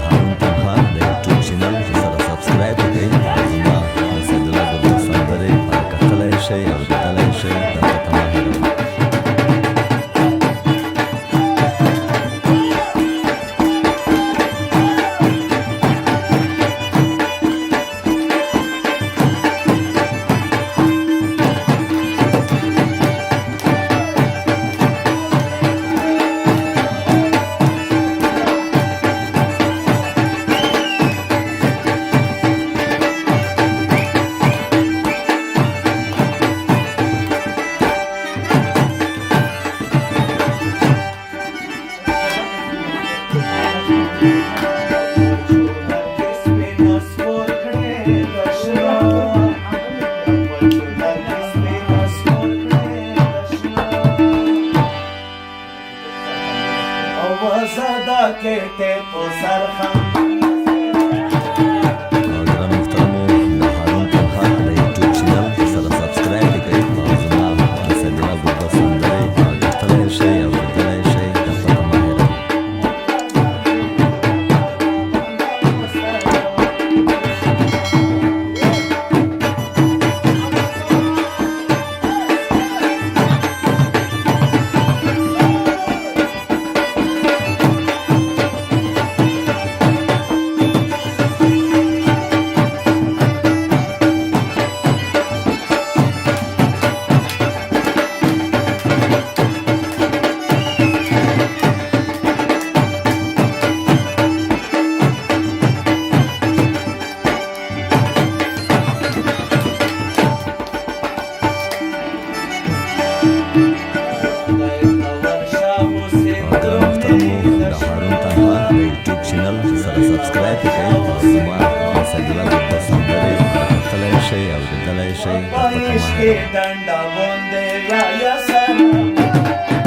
هارون تنها د یوټیوب چینل سره سبسکرایب کړئ. زما سندره د سندرې کتلی شئ او لیدلی شئ. دلته تنها هیروم. ګران محترمو د هارون تنها د یوټیوب چینل سره سبسکرایب کړئ. زما سندره د سندرې کتلی شئ او لیدلی شئ. دلته تنها هیروم. چینل سره سبسکرایب کړئ. زما سندره د سندرې کتلی شئ او لیدلی شئ. دلته تنها هیروم.